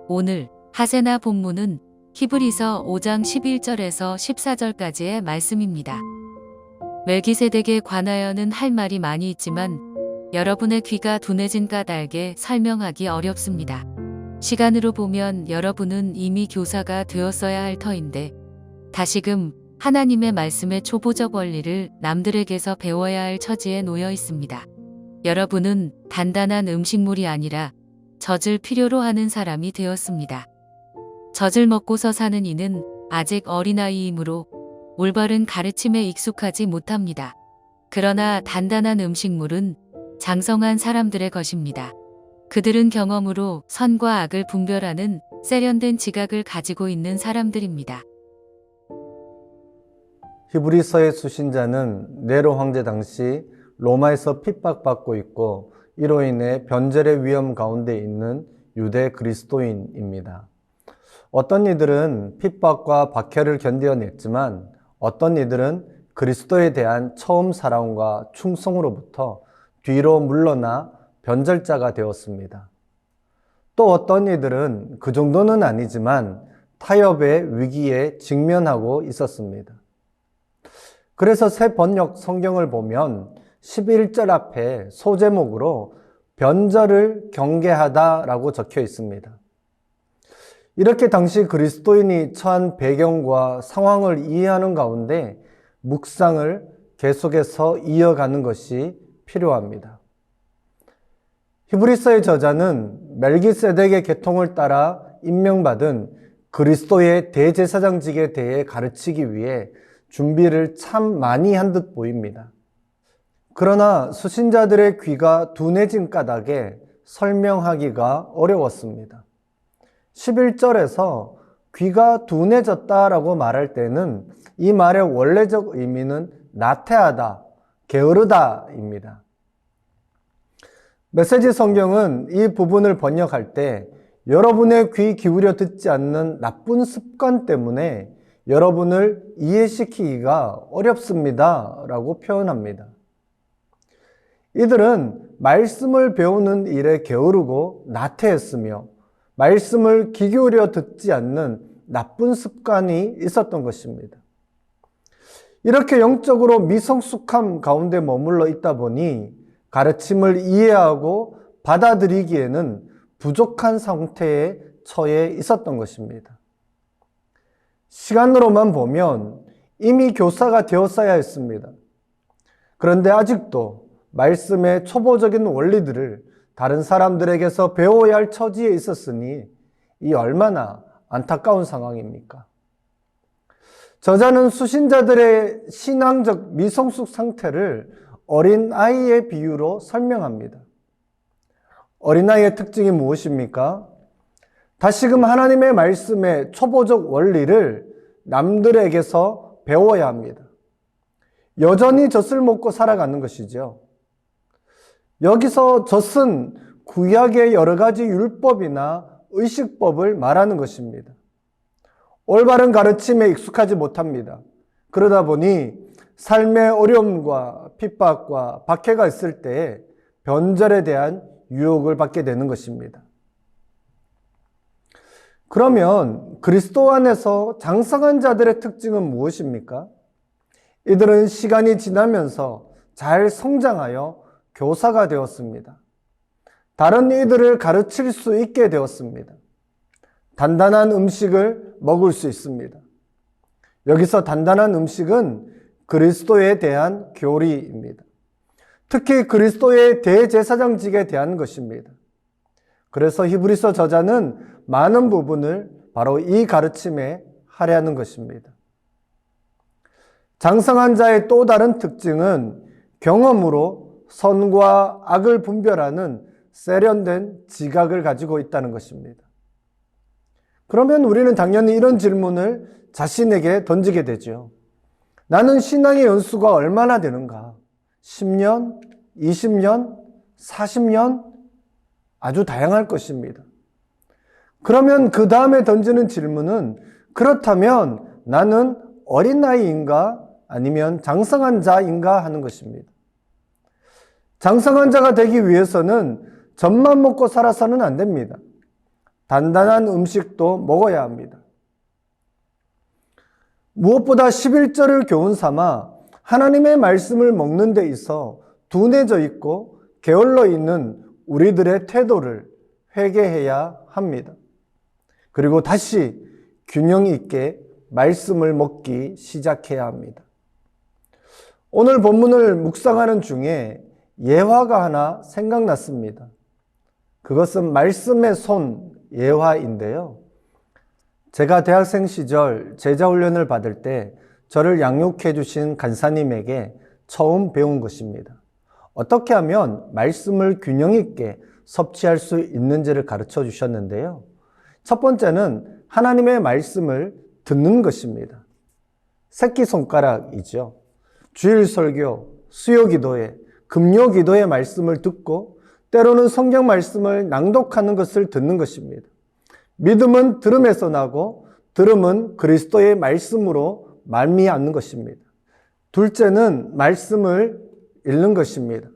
오늘 하세나 본문은 히브리서 5장 11절에서 14절까지의 말씀입니다. 멜기세덱에 관하여는 할 말이 많이 있지만 여러분의 귀가 둔해진 까닭에 설명하기 어렵습니다. 시간으로 보면 여러분은 이미 교사가 되었어야 할 터인데 다시금 하나님의 말씀의 초보적 원리를 남들에게서 배워야 할 처지에 놓여 있습니다. 여러분은 단단한 음식물이 아니라 젖을 필요로 하는 사람이 되었습니다. 젖을 먹고서 사는 이는 아직 어린아이이므로 올바른 가르침에 익숙하지 못합니다. 그러나 단단한 음식물은 장성한 사람들의 것입니다. 그들은 경험으로 선과 악을 분별하는 세련된 지각을 가지고 있는 사람들입니다. 히브리서의 수신자는 네로 황제 당시 로마에서 핍박받고 있고 이로 인해 변절의 위험 가운데 있는 유대 그리스도인입니다. 어떤 이들은 핍박과 박해를 견뎌냈지만 어떤 이들은 그리스도에 대한 처음 사랑과 충성으로부터 뒤로 물러나 변절자가 되었습니다. 또 어떤 이들은 그 정도는 아니지만 타협의 위기에 직면하고 있었습니다. 그래서 새 번역 성경을 보면 11절 앞에 소제목으로 변절을 경계하다라고 적혀 있습니다. 이렇게 당시 그리스도인이 처한 배경과 상황을 이해하는 가운데 묵상을 계속해서 이어가는 것이 필요합니다. 히브리서의 저자는 멜기세덱의 계통을 따라 임명받은 그리스도의 대제사장직에 대해 가르치기 위해 준비를 참 많이 한 듯 보입니다. 그러나 수신자들의 귀가 둔해진 까닭에 설명하기가 어려웠습니다. 11절에서 귀가 둔해졌다라고 말할 때는 이 말의 원래적 의미는 나태하다, 게으르다입니다. 메시지 성경은 이 부분을 번역할 때 여러분의 귀 기울여 듣지 않는 나쁜 습관 때문에 여러분을 이해시키기가 어렵습니다 라고 표현합니다. 이들은 말씀을 배우는 일에 게으르고 나태했으며 말씀을 귀 기울여 듣지 않는 나쁜 습관이 있었던 것입니다. 이렇게 영적으로 미성숙함 가운데 머물러 있다 보니 가르침을 이해하고 받아들이기에는 부족한 상태에 처해 있었던 것입니다. 시간으로만 보면 이미 교사가 되었어야 했습니다. 그런데 아직도 말씀의 초보적인 원리들을 다른 사람들에게서 배워야 할 처지에 있었으니 이 얼마나 안타까운 상황입니까? 저자는 수신자들의 신앙적 미성숙 상태를 어린아이의 비유로 설명합니다. 어린아이의 특징이 무엇입니까? 다시금 하나님의 말씀의 초보적 원리를 남들에게서 배워야 합니다. 여전히 젖을 먹고 살아가는 것이죠. 여기서 젖은 구약의 여러 가지 율법이나 의식법을 말하는 것입니다. 올바른 가르침에 익숙하지 못합니다. 그러다 보니 삶의 어려움과 핍박과 박해가 있을 때 변절에 대한 유혹을 받게 되는 것입니다. 그러면 그리스도 안에서 장성한 자들의 특징은 무엇입니까? 이들은 시간이 지나면서 잘 성장하여 교사가 되었습니다. 다른 이들을 가르칠 수 있게 되었습니다. 단단한 음식을 먹을 수 있습니다. 여기서 단단한 음식은 그리스도에 대한 교리입니다. 특히 그리스도의 대제사장직에 대한 것입니다. 그래서 히브리서 저자는 많은 부분을 바로 이 가르침에 할애하는 것입니다. 장성한 자의 또 다른 특징은 경험으로 선과 악을 분별하는 세련된 지각을 가지고 있다는 것입니다. 그러면 우리는 당연히 이런 질문을 자신에게 던지게 되죠. 나는 신앙의 연수가 얼마나 되는가? 10년, 20년, 40년? 아주 다양할 것입니다. 그러면 그 다음에 던지는 질문은 그렇다면 나는 어린아이인가 아니면 장성한 자인가 하는 것입니다. 장성한 자가 되기 위해서는 젖만 먹고 살아서는 안 됩니다. 단단한 음식도 먹어야 합니다. 무엇보다 11절을 교훈 삼아 하나님의 말씀을 먹는 데 있어 둔해져 있고 게을러 있는 우리들의 태도를 회개해야 합니다. 그리고 다시 균형 있게 말씀을 먹기 시작해야 합니다. 오늘 본문을 묵상하는 중에 예화가 하나 생각났습니다. 그것은 말씀의 손 예화인데요. 제가 대학생 시절 제자훈련을 받을 때 저를 양육해 주신 간사님에게 처음 배운 것입니다. 어떻게 하면 말씀을 균형 있게 섭취할 수 있는지를 가르쳐 주셨는데요. 첫 번째는 하나님의 말씀을 듣는 것입니다. 새끼손가락이죠. 주일 설교, 수요 기도회, 금요 기도의 말씀을 듣고 때로는 성경 말씀을 낭독하는 것을 듣는 것입니다. 믿음은 들음에서 나고 들음은 그리스도의 말씀으로 말미암는 것입니다. 둘째는 말씀을 읽는 것입니다.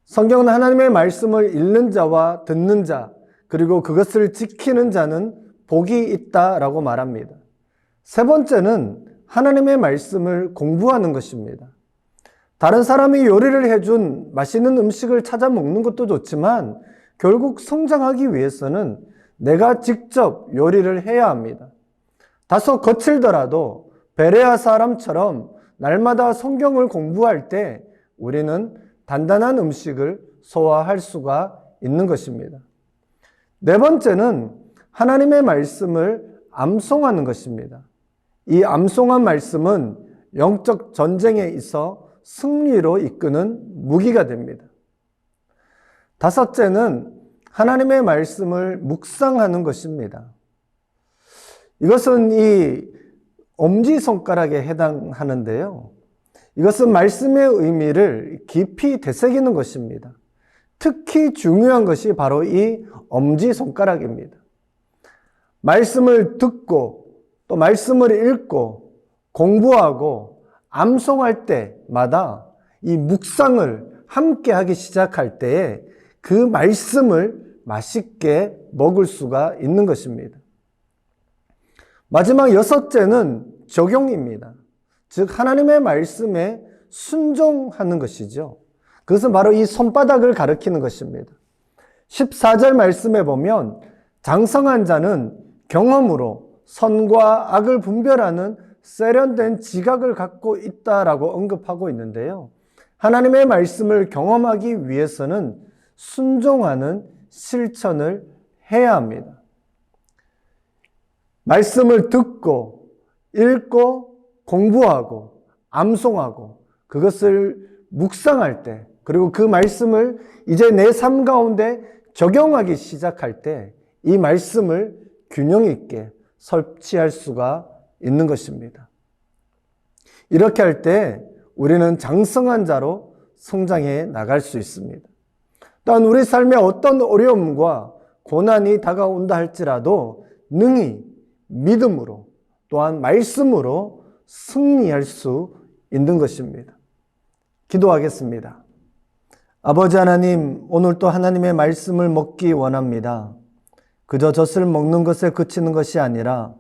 성경은 하나님의 말씀을 읽는 자와 듣는 자, 그리고 그것을 지키는 자는 복이 있다라고 말합니다. 세 번째는 하나님의 말씀을 공부하는 것입니다. 다른 사람이 요리를 해준 맛있는 음식을 찾아 먹는 것도 좋지만 결국 성장하기 위해서는 내가 직접 요리를 해야 합니다. 다소 거칠더라도 베레아 사람처럼 날마다 성경을 공부할 때 우리는 단단한 음식을 소화할 수가 있는 것입니다. 네 번째는 하나님의 말씀을 암송하는 것입니다. 이 암송한 말씀은 영적 전쟁에 있어 승리로 이끄는 무기가 됩니다. 다섯째는 하나님의 말씀을 묵상하는 것입니다. 이것은 이 엄지손가락에 해당하는데요. 이것은 말씀의 의미를 깊이 되새기는 것입니다. 특히 중요한 것이 바로 이 엄지손가락입니다. 말씀을 듣고 또 말씀을 읽고 공부하고 암송할 때마다 이 묵상을 함께 하기 시작할 때에 그 말씀을 맛있게 먹을 수가 있는 것입니다. 마지막 여섯째는 적용입니다. 즉 하나님의 말씀에 순종하는 것이죠. 그것은 바로 이 손바닥을 가리키는 것입니다. 14절 말씀에 보면 장성한 자는 경험으로 선과 악을 분별하는 세련된 지각을 갖고 있다라고 언급하고 있는데요. 하나님의 말씀을 경험하기 위해서는 순종하는 실천을 해야 합니다. 말씀을 듣고 읽고 공부하고 암송하고 그것을 묵상할 때, 그리고 그 말씀을 이제 내 삶 가운데 적용하기 시작할 때 이 말씀을 균형 있게 섭취할 수가 있는 것입니다. 이렇게 할 때 우리는 장성한 자로 성장해 나갈 수 있습니다. 또한 우리 삶에 어떤 어려움과 고난이 다가온다 할지라도 능히 믿음으로 또한 말씀으로 승리할 수 있는 것입니다. 기도하겠습니다. 아버지 하나님, 오늘 또 하나님의 말씀을 먹기 원합니다. 그저 젖을 먹는 것에 그치는 것이 아니라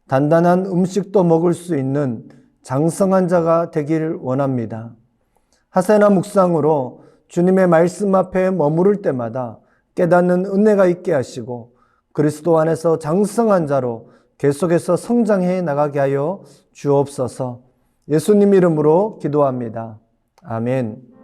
단단한 음식도 먹을 수 있는 장성한 자가 되기를 원합니다. 하세나 묵상으로 주님의 말씀 앞에 머무를 때마다 깨닫는 은혜가 있게 하시고 그리스도 안에서 장성한 자로 계속해서 성장해 나가게 하여 주옵소서. 예수님 이름으로 기도합니다. 아멘.